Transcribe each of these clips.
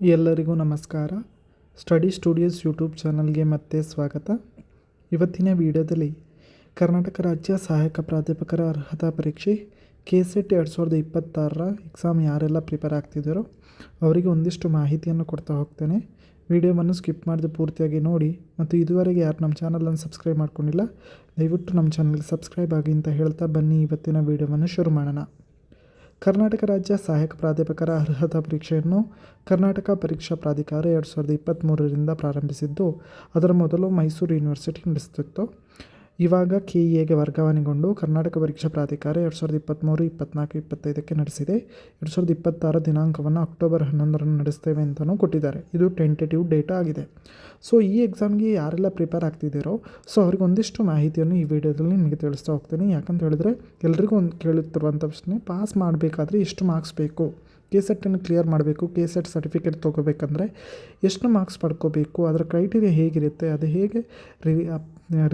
ಎಲ್ಲರಿಗೂ ನಮಸ್ಕಾರ. Study studios YouTube ಚಾನಲ್ಗೆ ಮತ್ತೆ ಸ್ವಾಗತ. ಇವತ್ತಿನ ವಿಡಿಯೋದಲ್ಲಿ ಕರ್ನಾಟಕ ರಾಜ್ಯ ಸಹಾಯಕ ಪ್ರಾಧ್ಯಾಪಕರ ಅರ್ಹತಾ ಪರೀಕ್ಷೆ KCET 2026ರ ಎಕ್ಸಾಮ್ ಯಾರೆಲ್ಲ ಪ್ರಿಪೇರ್ ಆಗ್ತಿದ್ದಾರೋ ಅವರಿಗೆ ಒಂದಿಷ್ಟು ಮಾಹಿತಿಯನ್ನು ಕೊಡ್ತಾ ಹೋಗ್ತೇನೆ. ವಿಡಿಯೋವನ್ನು ಸ್ಕಿಪ್ ಮಾಡದೆ ಪೂರ್ತಿಯಾಗಿ ನೋಡಿ ಮತ್ತು ಇದುವರೆಗೆ ಯಾರು ನಮ್ಮ ಚಾನಲನ್ನು ಸಬ್ಸ್ಕ್ರೈಬ್ ಮಾಡ್ಕೊಂಡಿಲ್ಲ ದಯವಿಟ್ಟು ನಮ್ಮ ಚಾನಲ್ಗೆ ಸಬ್ಸ್ಕ್ರೈಬ್ ಆಗಿ ಅಂತ ಹೇಳ್ತಾ ಬನ್ನಿ ಇವತ್ತಿನ ವಿಡಿಯೋವನ್ನು ಶುರು ಮಾಡೋಣ. ಕರ್ನಾಟಕ ರಾಜ್ಯ ಸಹಾಯಕ ಪ್ರಾಧ್ಯಾಪಕರ ಅರ್ಹತಾ ಪರೀಕ್ಷೆಯನ್ನು ಕರ್ನಾಟಕ ಪರೀಕ್ಷಾ ಪ್ರಾಧಿಕಾರ 2023ರಿಂದ ಪ್ರಾರಂಭಿಸಿದ್ದು, ಅದರ ಮೊದಲು ಮೈಸೂರು ಯೂನಿವರ್ಸಿಟಿ ನಡೆಸುತ್ತಿತ್ತು. ಇವಾಗ KEAಗೆ ವರ್ಗಾವಣೆಗೊಂಡು ಕರ್ನಾಟಕ ಪರೀಕ್ಷಾ ಪ್ರಾಧಿಕಾರ 2023, 24, 25ಕ್ಕೆ ನಡೆಸಿದೆ. 2026 ದಿನಾಂಕವನ್ನು ಅಕ್ಟೋಬರ್ 11ರಂದು ನಡೆಸ್ತೇವೆ ಅಂತಲೂ ಕೊಟ್ಟಿದ್ದಾರೆ. ಇದು ಟೆಂಟೇಟಿವ್ ಡೇಟಾ ಆಗಿದೆ. ಸೊ ಈ ಎಕ್ಸಾಮ್ಗೆ ಯಾರೆಲ್ಲ ಪ್ರಿಪೇರ್ ಆಗ್ತಿದ್ದೀರೋ ಅವ್ರಿಗೆ ಒಂದಿಷ್ಟು ಮಾಹಿತಿಯನ್ನು ಈ ವಿಡಿಯೋದಲ್ಲಿ ನಿಮಗೆ ತಿಳಿಸ್ತಾ ಹೋಗ್ತೀನಿ. ಯಾಕಂತ ಹೇಳಿದ್ರೆ ಎಲ್ರಿಗೂ ಒಂದು ಕೇಳುತ್ತಿರುವಂಥ ಪ್ರಶ್ನೆ, ಪಾಸ್ ಮಾಡಬೇಕಾದ್ರೆ ಎಷ್ಟು ಮಾರ್ಕ್ಸ್ ಬೇಕು, KCETನ್ನು ಕ್ಲಿಯರ್ ಮಾಡಬೇಕು, KCET ಸರ್ಟಿಫಿಕೇಟ್ ತೊಗೋಬೇಕಂದ್ರೆ ಎಷ್ಟು ಮಾರ್ಕ್ಸ್ ಪಡ್ಕೋಬೇಕು, ಅದರ ಕ್ರೈಟೀರಿಯಾ ಹೇಗಿರುತ್ತೆ, ಅದು ಹೇಗೆ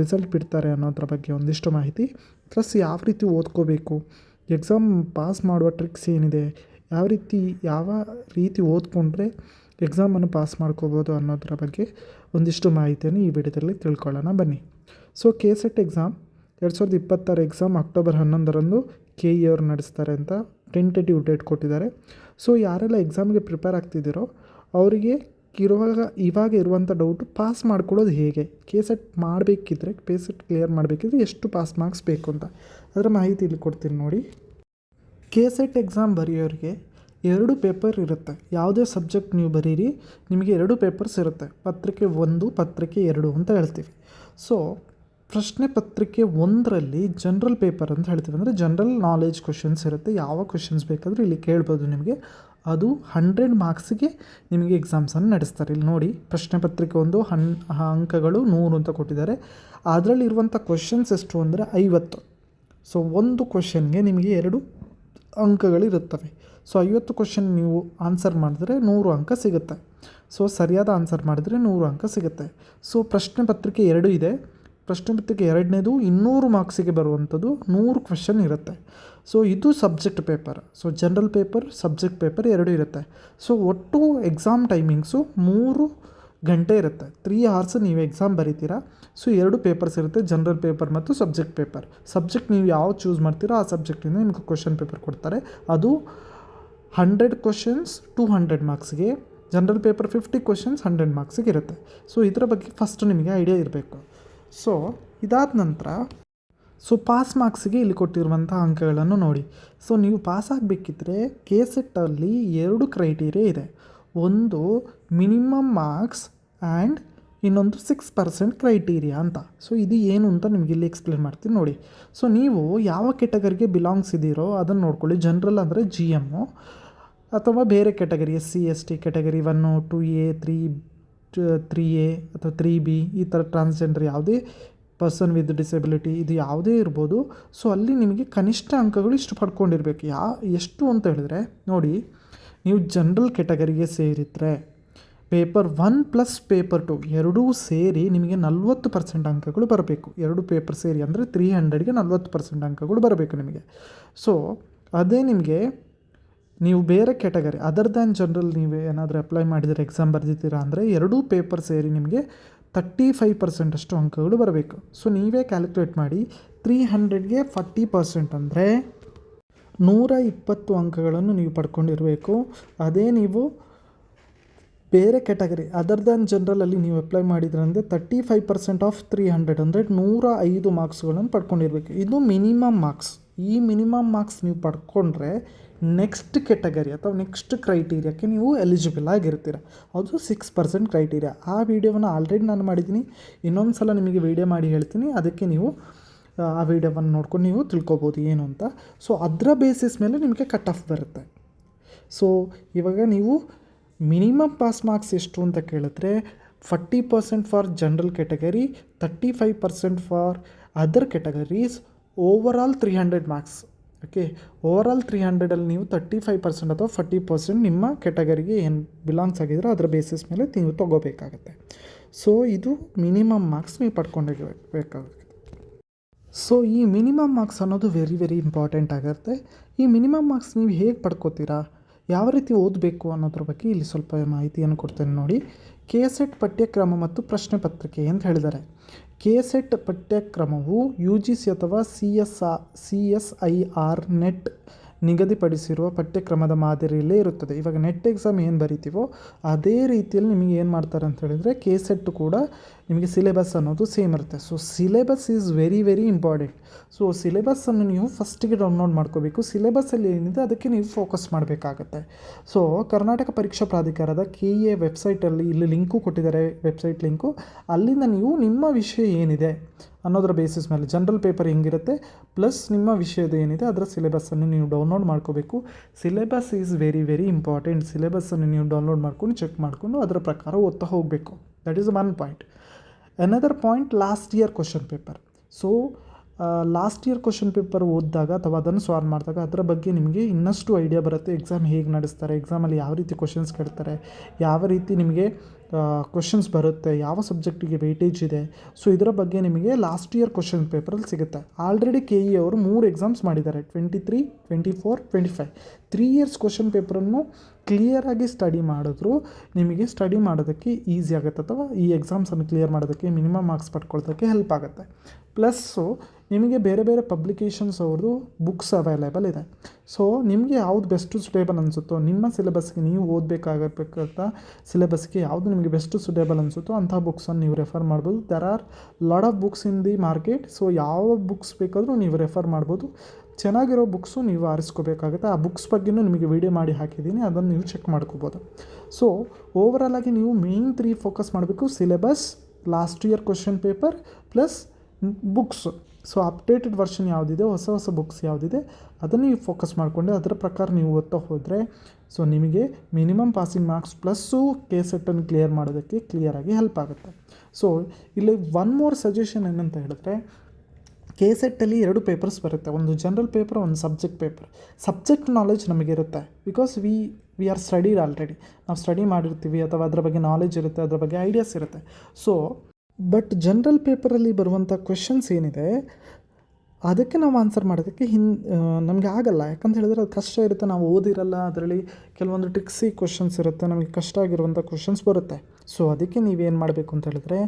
ರಿಸಲ್ಟ್ ಬಿಡ್ತಾರೆ ಅನ್ನೋದ್ರ ಬಗ್ಗೆ ಒಂದಿಷ್ಟು ಮಾಹಿತಿ, ಪ್ಲಸ್ ಯಾವ ರೀತಿ ಓದ್ಕೋಬೇಕು, ಎಕ್ಸಾಮ್ ಪಾಸ್ ಮಾಡುವ ಟ್ರಿಕ್ಸ್ ಏನಿದೆ, ಯಾವ ರೀತಿ ಓದ್ಕೊಂಡ್ರೆ ಎಕ್ಸಾಮನ್ನು ಪಾಸ್ ಮಾಡ್ಕೋಬೋದು ಅನ್ನೋದ್ರ ಬಗ್ಗೆ ಒಂದಿಷ್ಟು ಮಾಹಿತಿಯನ್ನು ಈ ವಿಡಿಯೋದಲ್ಲಿ ತಿಳ್ಕೊಳ್ಳೋಣ ಬನ್ನಿ. So KCET exam 2026 exam October 11ರಂದು KE ಅವರು ನಡೆಸ್ತಾರೆ ಅಂತ ಟೆಂಟೇಟಿವ್ ಡೇಟ್ ಕೊಟ್ಟಿದ್ದಾರೆ. ಸೊ ಯಾರೆಲ್ಲ ಎಕ್ಸಾಮ್ಗೆ ಪ್ರಿಪೇರ್ ಆಗ್ತಿದ್ದೀರೋ ಅವರಿಗೆ ಇವಾಗ ಇರುವಂಥ ಡೌಟು, ಪಾಸ್ ಮಾಡ್ಕೊಳ್ಳೋದು ಹೇಗೆ, KCET ಮಾಡಬೇಕಿದ್ರೆ KCET ಕ್ಲಿಯರ್ ಮಾಡಬೇಕಿದ್ರೆ ಎಷ್ಟು ಪಾಸ್ ಮಾರ್ಕ್ಸ್ ಬೇಕು ಅಂತ ಅದರ ಮಾಹಿತಿ ಇಲ್ಲಿ ಕೊಡ್ತೀನಿ ನೋಡಿ. KCET ಎಕ್ಸಾಮ್ ಬರೆಯೋರಿಗೆ 2 ಪೇಪರ್ ಇರುತ್ತೆ. ಯಾವುದೇ ಸಬ್ಜೆಕ್ಟ್ ನೀವು ಬರೀರಿ ನಿಮಗೆ 2 ಪೇಪರ್ಸ್ ಇರುತ್ತೆ. ಪತ್ರಿಕೆ 1, ಪತ್ರಿಕೆ 2 ಅಂತ ಹೇಳ್ತೀವಿ. ಸೊ ಪ್ರಶ್ನೆ ಪತ್ರಿಕೆ 1ರಲ್ಲಿ ಜನರಲ್ ಪೇಪರ್ ಅಂತ ಹೇಳ್ತೀವಿ, ಅಂದರೆ ಜನರಲ್ ನಾಲೆಜ್ ಕ್ವಶನ್ಸ್ ಇರುತ್ತೆ. ಯಾವ ಕ್ವಶನ್ಸ್ ಬೇಕಾದರೂ ಇಲ್ಲಿ ಕೇಳ್ಬೋದು ನಿಮಗೆ. ಅದು 100 ಮಾರ್ಕ್ಸಿಗೆ ನಿಮಗೆ ಎಕ್ಸಾಮ್ಸನ್ನು ನಡೆಸ್ತಾರೆ. ಇಲ್ಲಿ ನೋಡಿ, ಪ್ರಶ್ನೆ ಪತ್ರಿಕೆ 1 ಅಂಕಗಳು 100 ಅಂತ ಕೊಟ್ಟಿದ್ದಾರೆ. ಅದರಲ್ಲಿರುವಂಥ ಕ್ವಶನ್ಸ್ ಎಷ್ಟು ಅಂದರೆ 50. ಸೊ ಒಂದು ಕ್ವಶನ್ಗೆ ನಿಮಗೆ 2 ಅಂಕಗಳಿರುತ್ತವೆ. ಸೊ 50 ಕ್ವಶನ್ ನೀವು ಆನ್ಸರ್ ಮಾಡಿದ್ರೆ 100 ಅಂಕ ಸಿಗುತ್ತೆ. ಸೊ ಸರಿಯಾದ ಆನ್ಸರ್ ಮಾಡಿದರೆ 100 ಅಂಕ ಸಿಗುತ್ತೆ. ಸೊ ಪ್ರಶ್ನೆ ಪತ್ರಿಕೆ 2 ಇದೆ. ಪ್ರಶ್ನೆ ಪತ್ರಿಕೆ 2ನೇದು 200 ಮಾರ್ಕ್ಸಿಗೆ ಬರುವಂಥದ್ದು 100 ಕ್ವೆಶನ್ ಇರುತ್ತೆ. ಸೊ ಇದು subject paper. So general paper, subject paper 2 ಇರುತ್ತೆ. ಸೊ ಒಟ್ಟು ಎಕ್ಸಾಮ್ ಟೈಮಿಂಗ್ಸು 3 ಗಂಟೆ ಇರುತ್ತೆ. 3 hours ನೀವು ಎಕ್ಸಾಮ್ ಬರೀತೀರಾ. ಸೊ 2 ಪೇಪರ್ಸ್ ಇರುತ್ತೆ, ಜನರಲ್ ಪೇಪರ್ ಮತ್ತು ಸಬ್ಜೆಕ್ಟ್ ಪೇಪರ್. ಸಬ್ಜೆಕ್ಟ್ ನೀವು ಯಾವ ಚೂಸ್ ಮಾಡ್ತೀರೋ ಆ ಸಬ್ಜೆಕ್ಟಿಂದ ನಿಮಗೆ ಕ್ವಶನ್ ಪೇಪರ್ ಕೊಡ್ತಾರೆ. ಅದು 100 ಕ್ವಶನ್ಸ್ 200 ಮಾರ್ಕ್ಸ್ಗೆ, ಜನರಲ್ ಪೇಪರ್ 50 ಕ್ವಶನ್ಸ್ 100 ಮಾರ್ಕ್ಸಿಗೆ ಇರುತ್ತೆ. ಸೊ ಇದರ ಬಗ್ಗೆ ಫಸ್ಟ್ ನಿಮಗೆ ಐಡಿಯಾ ಇರಬೇಕು. ಸೊ ಇದಾದ ನಂತರ ಪಾಸ್ ಮಾರ್ಕ್ಸಿಗೆ ಇಲ್ಲಿ ಕೊಟ್ಟಿರುವಂಥ ಅಂಕಗಳನ್ನು ನೋಡಿ. ಸೊ ನೀವು ಪಾಸ್ ಆಗಬೇಕಿದ್ರೆ KCETಲ್ಲಿ 2 ಕ್ರೈಟೀರಿಯಾ ಇದೆ. ಒಂದು ಮಿನಿಮಮ್ ಮಾರ್ಕ್ಸ್ ಆ್ಯಂಡ್ ಇನ್ನೊಂದು 6% ಕ್ರೈಟೀರಿಯಾ ಅಂತ. ಸೊ ಇದು ಏನು ಅಂತ ನಿಮಗೆ ಇಲ್ಲಿ ಎಕ್ಸ್ಪ್ಲೇನ್ ಮಾಡ್ತೀನಿ ನೋಡಿ. ಸೊ ನೀವು ಯಾವ ಕೆಟಗರಿಗೆ ಬಿಲಾಂಗ್ಸ್ ಇದ್ದೀರೋ ಅದನ್ನು ನೋಡ್ಕೊಳ್ಳಿ. ಜನರಲ್ ಅಂದರೆ GM, ಅಥವಾ ಬೇರೆ category SC ST category 1, 2A, 3A ಅಥವಾ 3B, ಈ ಥರ ಟ್ರಾನ್ಸ್ಜೆಂಡರ್ ಯಾವುದೇ ಪರ್ಸನ್ ವಿತ್ ಡಿಸೆಬಿಲಿಟಿ ಇದು ಯಾವುದೇ ಇರ್ಬೋದು. ಸೊ ಅಲ್ಲಿ ನಿಮಗೆ ಕನಿಷ್ಠ ಅಂಕಗಳು ಇಷ್ಟು ಪಡ್ಕೊಂಡಿರಬೇಕು. ಎಷ್ಟು ಅಂತ ಹೇಳಿದ್ರೆ ನೋಡಿ, ನೀವು ಜನರಲ್ ಕೆಟಗರಿಗೆ ಸೇರಿದರೆ ಪೇಪರ್ 1 ಪ್ಲಸ್ ಪೇಪರ್ 2 ಎರಡೂ ಸೇರಿ ನಿಮಗೆ 40% ಅಂಕಗಳು ಬರಬೇಕು. 2 ಪೇಪರ್ ಸೇರಿ ಅಂದರೆ 300ಗೆ 40% ಅಂಕಗಳು ಬರಬೇಕು ನಿಮಗೆ. ಸೊ ಅದೇ ನಿಮಗೆ ನೀವು ಬೇರೆ ಕೆಟಗರಿ ಅದರ್ ದ್ಯಾನ್ ಜನರಲ್ ನೀವು ಏನಾದರೂ ಅಪ್ಲೈ ಮಾಡಿದರೆ ಎಕ್ಸಾಮ್ ಬರೆದಿದ್ದೀರಾ ಅಂದರೆ 2 ಪೇಪರ್ ಸೇರಿ ನಿಮಗೆ 35% ಅಷ್ಟು ಅಂಕಗಳು ಬರಬೇಕು. ಸೊ ನೀವೇ ಕ್ಯಾಲ್ಕುಲೇಟ್ ಮಾಡಿ, 300ಗೆ 40% ಅಂದರೆ 120 ಅಂಕಗಳನ್ನು ನೀವು ಪಡ್ಕೊಂಡಿರಬೇಕು. ಅದೇ ನೀವು ಬೇರೆ ಕೆಟಗರಿ ಅದರ್ ದ್ಯಾನ್ ಜನರಲಲ್ಲಿ ನೀವು ಅಪ್ಲೈ ಮಾಡಿದ್ರಂದರೆ 35% ಆಫ್ 300 ಅಂದರೆ 105 ಮಾರ್ಕ್ಸ್ಗಳನ್ನು ಪಡ್ಕೊಂಡಿರಬೇಕು. ಇದು ಮಿನಿಮಮ್ ಮಾರ್ಕ್ಸ್. ಈ ಮಿನಿಮಮ್ ಮಾರ್ಕ್ಸ್ ನೀವು ಪಡ್ಕೊಂಡ್ರೆ ನೆಕ್ಸ್ಟ್ ಕೆಟಗರಿ ಅಥವಾ ನೆಕ್ಸ್ಟ್ ಕ್ರೈಟೀರಿಯಾಕ್ಕೆ ನೀವು ಎಲಿಜಿಬಲ್ ಆಗಿರ್ತೀರ. ಅದು 6% ಕ್ರೈಟೀರಿಯಾ. ಆ ವಿಡಿಯೋವನ್ನು ಆಲ್ರೆಡಿ ನಾನು ಮಾಡಿದ್ದೀನಿ. ಇನ್ನೊಂದು ಸಲ ನಿಮಗೆ ವಿಡಿಯೋ ಮಾಡಿ ಹೇಳ್ತೀನಿ, ಅದಕ್ಕೆ ನೀವು ಆ ವಿಡಿಯೋವನ್ನು ನೋಡ್ಕೊಂಡು ನೀವು ತಿಳ್ಕೊಬೋದು ಏನು ಅಂತ. ಸೊ ಅದರ ಬೇಸಿಸ್ ಮೇಲೆ ನಿಮಗೆ ಕಟ್ ಆಫ್ ಬರುತ್ತೆ. ಸೊ ಇವಾಗ ನೀವು ಮಿನಿಮಮ್ ಪಾಸ್ ಮಾರ್ಕ್ಸ್ ಎಷ್ಟು ಅಂತ ಕೇಳಿದ್ರೆ 40% for general category, 35% for other categories, overall 300 marks. Okay, overall 300ಅಲ್ಲಿ ನೀವು 35% ಅಥವಾ 40% ನಿಮ್ಮ ಕೆಟಗರಿಗೆ ಏನು ಬಿಲಾಂಗ್ಸ್ ಆಗಿದ್ರೆ ಅದರ ಬೇಸಿಸ್ ಮೇಲೆ ನೀವು ತೊಗೋಬೇಕಾಗತ್ತೆ. ಸೊ ಇದು ಮಿನಿಮಮ್ ಮಾರ್ಕ್ಸ್ ನೀವು ಪಡ್ಕೊಂಡಿರಬೇಕಾಗುತ್ತೆ. ಸೊ ಈ ಮಿನಿಮಮ್ ಮಾರ್ಕ್ಸ್ ಅನ್ನೋದು ವೆರಿ ಇಂಪಾರ್ಟೆಂಟ್ ಆಗುತ್ತೆ. ಈ ಮಿನಿಮಮ್ ಮಾರ್ಕ್ಸ್ ನೀವು ಹೇಗೆ ಪಡ್ಕೋತೀರಾ, ಯಾವ ರೀತಿ ಓದಬೇಕು ಅನ್ನೋದ್ರ ಬಗ್ಗೆ ಇಲ್ಲಿ ಸ್ವಲ್ಪ ಮಾಹಿತಿಯನ್ನು ಕೊಡ್ತೇನೆ ನೋಡಿ. KSET ಪಠ್ಯಕ್ರಮ ಮತ್ತು ಪ್ರಶ್ನೆ ಪತ್ರಿಕೆ ಅಂತ ಹೇಳಿದ್ದಾರೆ. KSET ಪಠ್ಯಕ್ರಮವು UGC ಅಥವಾ CSIR ನೆಟ್ ನಿಗದಿಪಡಿಸಿರುವ ಪಠ್ಯಕ್ರಮದ ಮಾದರಿಯಲ್ಲೇ ಇರುತ್ತದೆ. ಇವಾಗ ನೆಟ್ ಎಕ್ಸಾಮ್ ಏನು ಬರಿತೀವೋ ಅದೇ ರೀತಿಯಲ್ಲಿ ನಿಮಗೆ ಏನು ಮಾಡ್ತಾರೆ ಅಂತ ಹೇಳಿದರೆ KSET ಕೂಡ ನಿಮಗೆ ಸಿಲೆಬಸ್ ಅನ್ನೋದು ಸೇಮ್ ಇರುತ್ತೆ. So syllabus is very very important. So ಸಿಲೆಬಸ್ಸನ್ನು ನೀವು ಫಸ್ಟಿಗೆ ಡೌನ್ಲೋಡ್ ಮಾಡ್ಕೋಬೇಕು. ಸಿಲೆಬಸ್ಸಲ್ಲಿ ಏನಿದೆ ಅದಕ್ಕೆ ನೀವು ಫೋಕಸ್ ಮಾಡಬೇಕಾಗತ್ತೆ. ಸೊ ಕರ್ನಾಟಕ ಪರೀಕ್ಷಾ ಪ್ರಾಧಿಕಾರದ KEA ವೆಬ್ಸೈಟಲ್ಲಿ ಇಲ್ಲಿ ಲಿಂಕು ಕೊಟ್ಟಿದ್ದಾರೆ, ವೆಬ್ಸೈಟ್ ಲಿಂಕು. ಅಲ್ಲಿಂದ ನೀವು ನಿಮ್ಮ ವಿಷಯ ಏನಿದೆ ಅನ್ನೋದರ ಬೇಸಿಸ್ ಮೇಲೆ ಜನರಲ್ ಪೇಪರ್ ಹೆಂಗಿರುತ್ತೆ ಪ್ಲಸ್ ನಿಮ್ಮ ವಿಷಯದ ಏನಿದೆ ಅದರ ಸಿಲೆಬಸ್ಸನ್ನು ನೀವು ಡೌನ್ಲೋಡ್ ಮಾಡ್ಕೋಬೇಕು. Syllabus is very very important. ಸಿಲೆಬಸ್ಸನ್ನು ನೀವು ಡೌನ್ಲೋಡ್ ಮಾಡ್ಕೊಂಡು ಚೆಕ್ ಮಾಡಿಕೊಂಡು ಅದರ ಪ್ರಕಾರ ಓದ್ತಾ ಹೋಗಬೇಕು. That is one point. Another point, last year question paper. So last year question paper ಓದಿದಾಗ ಅಥವಾ ಅದನ್ನು ಸಾಲ್ವ್ ಮಾಡಿದಾಗ ಅದರ ಬಗ್ಗೆ ನಿಮಗೆ ಇನ್ನಷ್ಟು ಐಡಿಯಾ ಬರುತ್ತೆ. ಎಕ್ಸಾಮ್ ಹೇಗೆ ನಡೆಸ್ತಾರೆ, ಎಕ್ಸಾಮಲ್ಲಿ ಯಾವ ರೀತಿ ಕ್ವಶನ್ಸ್ ಕೇಳ್ತಾರೆ, ಯಾವ ರೀತಿ ನಿಮಗೆ ಕ್ವಶನ್ಸ್ ಬರುತ್ತೆ, ಯಾವ ಸಬ್ಜೆಕ್ಟಿಗೆ ವೆಯ್ಟೇಜ್ ಇದೆ. ಸೊ ಇದರ ಬಗ್ಗೆ ನಿಮಗೆ ಲಾಸ್ಟ್ ಇಯರ್ ಕ್ವಶನ್ ಪೇಪರಲ್ಲಿ ಸಿಗುತ್ತೆ. ಆಲ್ರೆಡಿ KE ಅವರು 3 ಎಕ್ಸಾಮ್ಸ್ ಮಾಡಿದ್ದಾರೆ, 23, 24, 25. 3 ಇಯರ್ಸ್ ಕ್ವಶನ್ ಪೇಪರನ್ನು ಕ್ಲಿಯರಾಗಿ ಸ್ಟಡಿ ಮಾಡಿದ್ರು ನಿಮಗೆ ಸ್ಟಡಿ ಮಾಡೋದಕ್ಕೆ ಈಸಿ ಆಗುತ್ತೆ, ಅಥವಾ ಈ ಎಕ್ಸಾಮ್ಸನ್ನು ಕ್ಲಿಯರ್ ಮಾಡೋದಕ್ಕೆ ಮಿನಿಮಮ್ ಮಾರ್ಕ್ಸ್ ಪಡ್ಕೊಳ್ಳೋದಕ್ಕೆ ಹೆಲ್ಪ್ ಆಗುತ್ತೆ. ಪ್ಲಸ್ಸು ನಿಮಗೆ ಬೇರೆ ಬೇರೆ ಪಬ್ಲಿಕೇಶನ್ಸ್ ಅವ್ರದ್ದು ಬುಕ್ಸ್ ಅವೈಲೇಬಲ್ ಇದೆ. ಸೊ ನಿಮಗೆ ಯಾವುದು ಬೆಸ್ಟು ಸುಟೇಬಲ್ ಅನಿಸುತ್ತೋ, ನಿಮ್ಮ ಸಿಲೆಬಸ್ಗೆ ನೀವು ಓದಬೇಕಾಗಬೇಕಂತ ಸಿಲೆಬಸ್ಗೆ ಯಾವುದು ನಿಮಗೆ ಬೆಸ್ಟು ಸುಟೇಬಲ್ ಅನಿಸುತ್ತೋ ಅಂಥ ಬುಕ್ಸನ್ನು ನೀವು ರೆಫರ್ ಮಾಡ್ಬೋದು. There are lot of books in the market. So ಯಾವ ಬುಕ್ಸ್ ಬೇಕಾದರೂ ನೀವು ರೆಫರ್ ಮಾಡ್ಬೋದು. ಚೆನ್ನಾಗಿರೋ ಬುಕ್ಸು ನೀವು ಆರಿಸ್ಕೋಬೇಕಾಗುತ್ತೆ. ಆ ಬುಕ್ಸ್ ಬಗ್ಗೆಯೂ ನಿಮಗೆ ವಿಡಿಯೋ ಮಾಡಿ ಹಾಕಿದ್ದೀನಿ, ಅದನ್ನು ನೀವು ಚೆಕ್ ಮಾಡ್ಕೋಬೋದು. ಸೊ ಓವರಾಲ್ ಆಗಿ ನೀವು ಮೇನ್ 3 ಫೋಕಸ್ ಮಾಡಬೇಕು: syllabus, last year question paper plus books. So updated version ಯಾವುದಿದೆ, ಹೊಸ ಹೊಸ ಬುಕ್ಸ್ ಯಾವುದಿದೆ ಅದನ್ನು ನೀವು ಫೋಕಸ್ ಮಾಡಿಕೊಂಡು ಅದರ ಪ್ರಕಾರ ನೀವು ಓದ್ತಾ ಹೋದರೆ ಸೊ ನಿಮಗೆ ಮಿನಿಮಮ್ ಪಾಸಿಂಗ್ ಮಾರ್ಕ್ಸ್ ಪ್ಲಸ್ಸು KSETನ್ನು ಕ್ಲಿಯರ್ ಮಾಡೋದಕ್ಕೆ ಕ್ಲಿಯರಾಗಿ ಹೆಲ್ಪ್ ಆಗುತ್ತೆ. ಸೊ ಇಲ್ಲಿ ಒನ್ ಮೋರ್ ಸಜೆಷನ್ ಏನಂತ ಹೇಳಿದ್ರೆ, KSETಲ್ಲಿ 2 ಪೇಪರ್ಸ್ ಬರುತ್ತೆ, ಒಂದು ಜನರಲ್ ಪೇಪರ್, ಒಂದು ಸಬ್ಜೆಕ್ಟ್ ಪೇಪರ್. ಸಬ್ಜೆಕ್ಟ್ ನಾಲೆಜ್ ನಮಗಿರುತ್ತೆ, because we are studied already. ನಾವು ಸ್ಟಡಿ ಮಾಡಿರ್ತೀವಿ ಅಥವಾ ಅದರ ಬಗ್ಗೆ ನಾಲೆಜ್ ಇರುತ್ತೆ, ಅದರ ಬಗ್ಗೆ ಐಡಿಯಾಸ್ ಇರುತ್ತೆ. ಸೊ ಬಟ್ ಜನರಲ್ ಪೇಪರಲ್ಲಿ ಬರುವಂಥ ಕ್ವೆಶನ್ಸ್ ಏನಿದೆ ಅದಕ್ಕೆ ನಾವು ಆನ್ಸರ್ ಮಾಡೋದಕ್ಕೆ ನಮಗೆ ಆಗಲ್ಲ. ಯಾಕಂತ ಹೇಳಿದ್ರೆ ಅದು ಕಷ್ಟ ಇರುತ್ತೆ, ನಾವು ಓದಿರಲ್ಲ. ಅದರಲ್ಲಿ ಕೆಲವೊಂದು ಟ್ರಿಕ್ಸಿ ಕ್ವೆಶನ್ಸ್ ಇರುತ್ತೆ, ನಮಗೆ ಕಷ್ಟ ಆಗಿರುವಂಥ ಕ್ವೆಶನ್ಸ್ ಬರುತ್ತೆ. ಸೊ ಅದಕ್ಕೆ ನೀವೇನು ಮಾಡಬೇಕು ಅಂತ ಹೇಳಿದ್ರೆ,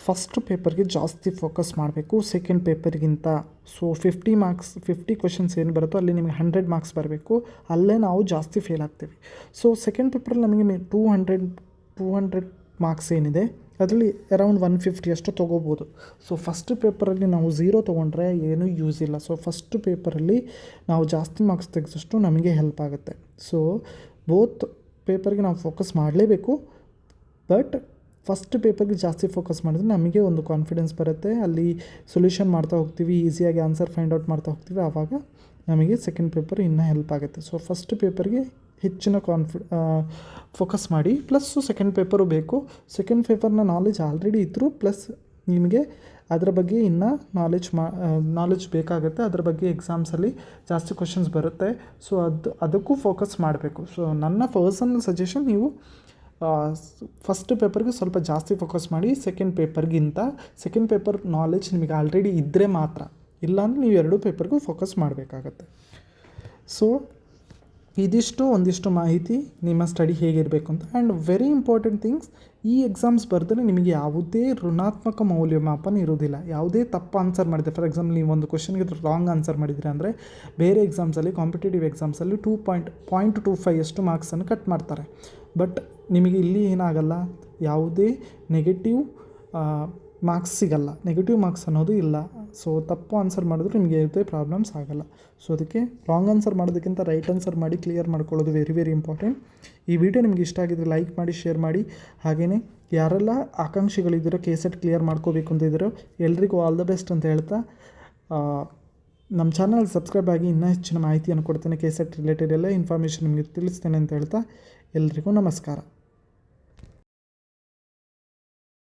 ಫಸ್ಟ್ ಪೇಪರ್ಗೆ ಜಾಸ್ತಿ ಫೋಕಸ್ ಮಾಡಬೇಕು ಸೆಕೆಂಡ್ ಪೇಪರ್ಗಿಂತ. ಸೊ 50 ಕ್ವೆಶನ್ಸ್ ಏನು ಬರುತ್ತೋ ಅಲ್ಲಿ ನಿಮಗೆ 100 ಮಾರ್ಕ್ಸ್ ಬರಬೇಕು. ಅಲ್ಲೇ ನಾವು ಜಾಸ್ತಿ ಫೇಲ್ ಆಗ್ತೀವಿ. ಸೊ ಸೆಕೆಂಡ್ ಪೇಪರಲ್ಲಿ ನಮಗೆ 200 ಮಾರ್ಕ್ಸ್ ಏನಿದೆ ಅದರಲ್ಲಿ ಅರೌಂಡ್ 150 ಅಷ್ಟು ತೊಗೋಬೋದು. ಸೊ ಫಸ್ಟ್ ಪೇಪರಲ್ಲಿ ನಾವು 0 ತೊಗೊಂಡ್ರೆ ಏನೂ ಯೂಸ್ ಇಲ್ಲ. ಸೊ ಫಸ್ಟ್ ಪೇಪರಲ್ಲಿ ನಾವು ಜಾಸ್ತಿ ಮಾರ್ಕ್ಸ್ ತೆಗೆದಷ್ಟು ನಮಗೆ ಹೆಲ್ಪ್ ಆಗುತ್ತೆ. ಸೊ ಬೋತ್ ಪೇಪರ್ಗೆ ನಾವು ಫೋಕಸ್ ಮಾಡಲೇಬೇಕು. ಬಟ್ ಫಸ್ಟ್ ಪೇಪರ್ಗೆ ಜಾಸ್ತಿ ಫೋಕಸ್ ಮಾಡಿದ್ರೆ ನಮಗೆ ಒಂದು ಕಾನ್ಫಿಡೆನ್ಸ್ ಬರುತ್ತೆ, ಅಲ್ಲಿ ಸೊಲ್ಯೂಷನ್ ಮಾಡ್ತಾ ಹೋಗ್ತೀವಿ, ಈಸಿಯಾಗಿ ಆನ್ಸರ್ ಫೈಂಡ್ ಔಟ್ ಮಾಡ್ತಾ ಹೋಗ್ತೀವಿ. ಆವಾಗ ನಮಗೆ ಸೆಕೆಂಡ್ ಪೇಪರ್ ಇನ್ನೂ ಹೆಲ್ಪ್ ಆಗುತ್ತೆ. ಸೊ ಫಸ್ಟ್ ಪೇಪರ್ಗೆ ಹೆಚ್ಚಿನ ಫೋಕಸ್ ಮಾಡಿ. ಪ್ಲಸ್ಸು ಸೆಕೆಂಡ್ ಪೇಪರು ಬೇಕು. ಸೆಕೆಂಡ್ ಪೇಪರ್ನ ನಾಲೆಜ್ ಆಲ್ರೆಡಿ ಇದ್ದರೂ ಪ್ಲಸ್ ನಿಮಗೆ ಅದರ ಬಗ್ಗೆ ಇನ್ನೂ ನಾಲೆಜ್ ಬೇಕಾಗುತ್ತೆ. ಅದರ ಬಗ್ಗೆ ಎಕ್ಸಾಮ್ಸಲ್ಲಿ ಜಾಸ್ತಿ ಕ್ವೆಶನ್ಸ್ ಬರುತ್ತೆ. ಸೊ ಅದಕ್ಕೂ ಫೋಕಸ್ ಮಾಡಬೇಕು. ಸೊ ನನ್ನ ಪರ್ಸನಲ್ ಸಜೆಷನ್, ನೀವು ಫಸ್ಟ್ ಪೇಪರ್ಗೆ ಸ್ವಲ್ಪ ಜಾಸ್ತಿ ಫೋಕಸ್ ಮಾಡಿ ಸೆಕೆಂಡ್ ಪೇಪರ್ಗಿಂತ. ಸೆಕೆಂಡ್ ಪೇಪರ್ ನಾಲೆಜ್ ನಿಮಗೆ ಆಲ್ರೆಡಿ ಇದ್ದರೆ ಮಾತ್ರ, ಇಲ್ಲಾಂದರೆ ನೀವು 2 ಪೇಪರ್ಗೂ ಫೋಕಸ್ ಮಾಡಬೇಕಾಗತ್ತೆ. ಸೊ ಒಂದಿಷ್ಟು ಮಾಹಿತಿ ನಿಮ್ಮ ಸ್ಟಡಿ ಹೇಗಿರಬೇಕು ಅಂತ. ಆ್ಯಂಡ್ ವೆರಿ ಇಂಪಾರ್ಟೆಂಟ್ ಥಿಂಗ್ಸ್, ಈ ಎಕ್ಸಾಮ್ಸ್ ಬರೆದ್ರೆ ನಿಮಗೆ ಯಾವುದೇ ಋಣಾತ್ಮಕ ಮೌಲ್ಯಮಾಪನ ಇರೋದಿಲ್ಲ. ಯಾವುದೇ ತಪ್ಪು ಆನ್ಸರ್ ಮಾಡಿದೆ, ಫಾರ್ ಎಕ್ಸಾಂಪಲ್ ನೀವು ಒಂದು ಕ್ವಶನ್ಗೆ ರಾಂಗ್ ಆನ್ಸರ್ ಮಾಡಿದರೆ ಅಂದರೆ ಬೇರೆ ಎಕ್ಸಾಮ್ಸಲ್ಲಿ, ಕಾಂಪಿಟೇಟಿವ್ ಎಕ್ಸಾಮ್ಸಲ್ಲಿ 0.25 ಅಷ್ಟು ಮಾರ್ಕ್ಸನ್ನು ಕಟ್ ಮಾಡ್ತಾರೆ. ಬಟ್ ನಿಮಗೆ ಇಲ್ಲಿ ಏನಾಗಲ್ಲ, ಯಾವುದೇ ನೆಗೆಟಿವ್ ಮಾರ್ಕ್ಸ್ ಸಿಗಲ್ಲ, ನೆಗೆಟಿವ್ ಮಾರ್ಕ್ಸ್ ಅನ್ನೋದು ಇಲ್ಲ. ಸೊ ತಪ್ಪು ಆನ್ಸರ್ ಮಾಡಿದ್ರೆ ನಿಮಗೆ ಯಾವುದೇ ಪ್ರಾಬ್ಲಮ್ಸ್ ಆಗಲ್ಲ. ಸೊ ಅದಕ್ಕೆ ರಾಂಗ್ ಆನ್ಸರ್ ಮಾಡೋದಕ್ಕಿಂತ ರೈಟ್ ಆನ್ಸರ್ ಮಾಡಿ ಕ್ಲಿಯರ್ ಮಾಡ್ಕೊಳ್ಳೋದು ವೆರಿ ವೆರಿ ಇಂಪಾರ್ಟೆಂಟ್. ಈ ವಿಡಿಯೋ ನಿಮಗೆ ಇಷ್ಟ ಆಗಿದ್ರೆ ಲೈಕ್ ಮಾಡಿ, ಶೇರ್ ಮಾಡಿ. ಹಾಗೆಯೇ ಯಾರೆಲ್ಲ ಆಕಾಂಕ್ಷಿಗಳಿದ್ದೀರೋ KSET ಕ್ಲಿಯರ್ ಮಾಡ್ಕೋಬೇಕು ಅಂತ ಇದ್ದೀರೋ ಎಲ್ರಿಗೂ ಆಲ್ ದ ಬೆಸ್ಟ್ ಅಂತ ಹೇಳ್ತಾ, ನಮ್ಮ ಚಾನಲ್ ಸಬ್ಸ್ಕ್ರೈಬ್ ಆಗಿ ಇನ್ನೂ ಹೆಚ್ಚಿನ ಮಾಹಿತಿಯನ್ನು ಕೊಡ್ತೇನೆ. KSET ರಿಲೇಟೆಡ್ ಎಲ್ಲ ಇನ್ಫಾರ್ಮೇಷನ್ ನಿಮಗೆ ತಿಳಿಸ್ತೇನೆ ಅಂತ ಹೇಳ್ತಾ ಎಲ್ರಿಗೂ ನಮಸ್ಕಾರ.